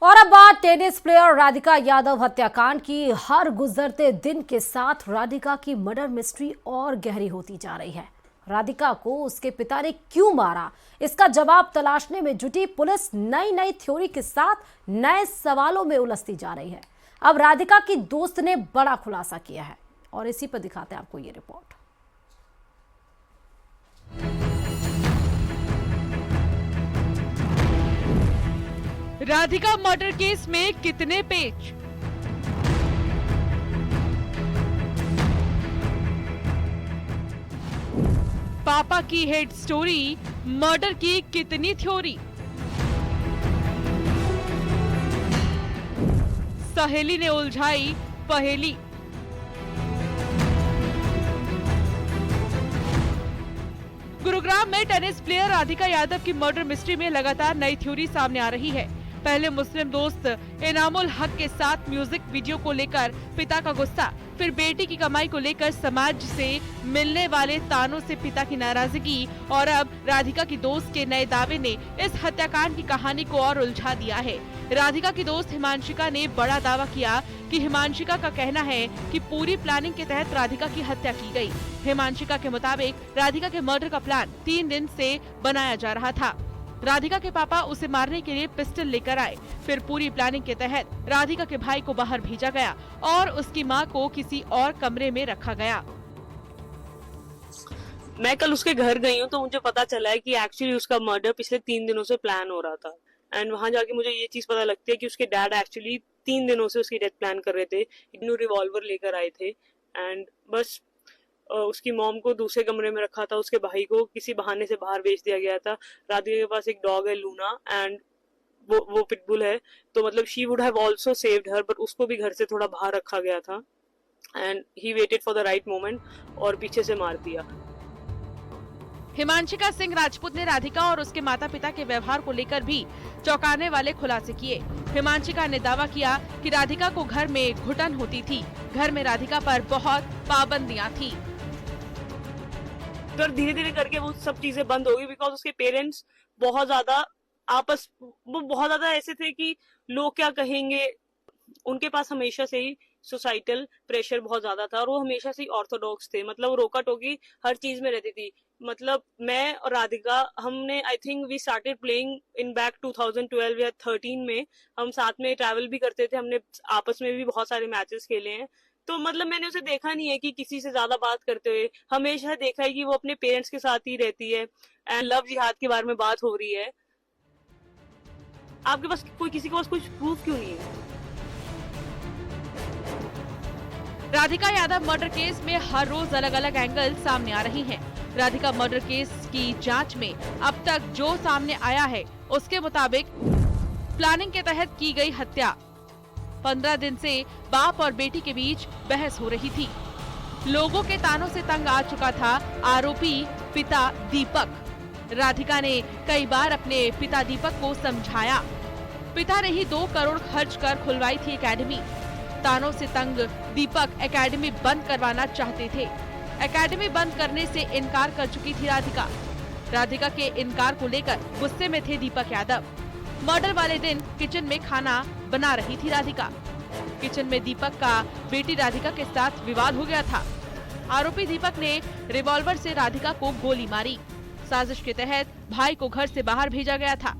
और अब बात टेनिस प्लेयर राधिका यादव हत्याकांड की। हर गुजरते दिन के साथ राधिका की मर्डर मिस्ट्री और गहरी होती जा रही है। राधिका को उसके पिता ने क्यों मारा, इसका जवाब तलाशने में जुटी पुलिस नई नई थ्योरी के साथ नए सवालों में उलझती जा रही है। अब राधिका की दोस्त ने बड़ा खुलासा किया है और इसी पर दिखाते हैं आपको ये रिपोर्ट। राधिका मर्डर केस में कितने पेच? पापा की हेड स्टोरी, मर्डर की कितनी थ्योरी? सहेली ने उलझाई पहेली। गुरुग्राम में टेनिस प्लेयर राधिका यादव की मर्डर मिस्ट्री में लगातार नई थ्योरी सामने आ रही है। पहले मुस्लिम दोस्त इनामुल हक के साथ म्यूजिक वीडियो को लेकर पिता का गुस्सा, फिर बेटी की कमाई को लेकर समाज से मिलने वाले तानों से पिता की नाराजगी और अब राधिका की दोस्त के नए दावे ने इस हत्याकांड की कहानी को और उलझा दिया है। राधिका की दोस्त हिमांशिका ने बड़ा दावा किया कि हिमांशिका का कहना है कि पूरी प्लानिंग के तहत राधिका की हत्या की गई। हिमांशिका के मुताबिक राधिका के मर्डर का प्लान 3 दिन से बनाया जा रहा था। राधिका के पापा उसे मारने के लिए पिस्टल लेकर आए, फिर पूरी प्लानिंग के तहत राधिका के भाई को बाहर भेजा गया और उसकी मां को किसी और कमरे में रखा गया। मैं कल उसके घर गई हूँ तो मुझे पता चला है कि एक्चुअली उसका मर्डर पिछले 3 दिनों से प्लान हो रहा था। एंड वहां जाके मुझे ये चीज पता लगती है कि उसके डैड एक्चुअली 3 दिनों से उसकी डेथ प्लान कर रहे थे। इग्नू रिवॉल्वर लेकर आए थे एंड बस उसकी मॉम को दूसरे कमरे में रखा था, उसके भाई को किसी बहाने से बाहर भेज दिया गया था। राधिका के पास एक डॉग है लूना एंड वो पिटबुल है, तो मतलब she would have also saved her, but उसको भी घर से थोड़ा बाहर रखा गया था and he waited for the right moment और पीछे से मार दिया। हिमांशिका सिंह राजपूत ने राधिका और उसके माता पिता के व्यवहार को लेकर भी चौंकाने वाले खुलासे किए। हिमांशिका ने दावा किया कि राधिका को घर में घुटन होती थी, घर में राधिका पर बहुत पाबंदियां थी। तो धीरे धीरे करके वो सब चीजें बंद हो गई बिकॉज उसके पेरेंट्स बहुत ज्यादा ऐसे थे कि लोग क्या कहेंगे। उनके पास हमेशा से ही सोसाइटल प्रेशर बहुत ज्यादा था और वो हमेशा से ही ऑर्थोडॉक्स थे, मतलब रोका टोकी हर चीज में रहती थी। मतलब मैं और राधिका हमने I think we started playing in back 2012 या 13 में। हम साथ में ट्रैवल भी करते थे, हमने आपस में भी बहुत सारे मैचेस खेले हैं। तो मतलब मैंने उसे देखा नहीं है कि किसी से ज्यादा बात करते हुए, हमेशा देखा है कि वो अपने पेरेंट्स के साथ ही रहती है। एंड लव जिहाद के बारे में बात हो रही है। आपके पास किसी के पास कुछ प्रूफ क्यों नहीं है? राधिका यादव मर्डर केस में हर रोज अलग अलग एंगल सामने आ रही हैं। राधिका मर्डर केस की जांच में अब तक जो सामने आया है उसके मुताबिक प्लानिंग के तहत की गई हत्या। 15 दिन से बाप और बेटी के बीच बहस हो रही थी। लोगों के तानों से तंग आ चुका था आरोपी पिता दीपक। राधिका ने कई बार अपने पिता दीपक को समझाया। पिता ने ही 2 करोड़ खर्च कर खुलवाई थी एकेडमी। तानों से तंग दीपक एकेडमी बंद करवाना चाहते थे। एकेडमी बंद करने से इनकार कर चुकी थी राधिका। राधिका के इनकार को लेकर गुस्से में थे दीपक यादव। मर्डर वाले दिन किचन में खाना बना रही थी राधिका। किचन में दीपक का बेटी राधिका के साथ विवाद हो गया था। आरोपी दीपक ने रिवॉल्वर से राधिका को गोली मारी। साजिश के तहत भाई को घर से बाहर भेजा गया था।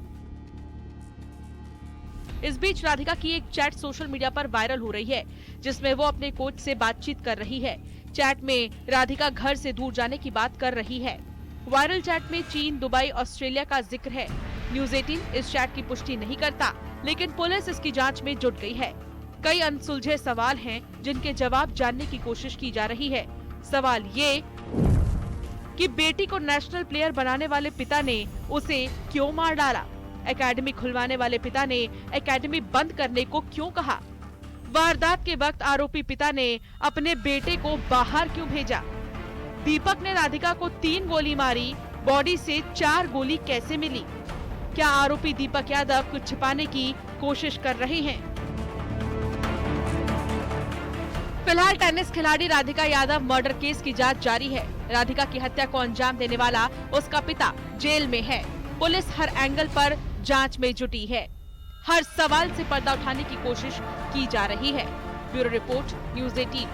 इस बीच राधिका की एक चैट सोशल मीडिया पर वायरल हो रही है, जिसमें वो अपने कोच से बातचीत कर रही है। चैट में राधिका घर से दूर जाने की बात कर रही है। वायरल चैट में चीन, दुबई, ऑस्ट्रेलिया का जिक्र है। न्यूज़ 18 इस चैट की पुष्टि नहीं करता, लेकिन पुलिस इसकी जांच में जुट गई है। कई अनसुलझे सवाल हैं जिनके जवाब जानने की कोशिश की जा रही है। सवाल ये कि बेटी को नेशनल प्लेयर बनाने वाले पिता ने उसे क्यों मार डाला? एकेडमी खुलवाने वाले पिता ने एकेडमी बंद करने को क्यों कहा? वारदात के वक्त आरोपी पिता ने अपने बेटे को बाहर क्यों भेजा? दीपक ने राधिका को 3 गोली मारी, बॉडी से 4 गोली कैसे मिली? क्या आरोपी दीपक यादव कुछ छिपाने की कोशिश कर रहे हैं? फिलहाल टेनिस खिलाड़ी राधिका यादव मर्डर केस की जांच जारी है। राधिका की हत्या को अंजाम देने वाला उसका पिता जेल में है। पुलिस हर एंगल पर जांच में जुटी है। हर सवाल से पर्दा उठाने की कोशिश की जा रही है। Bureau report, news 18।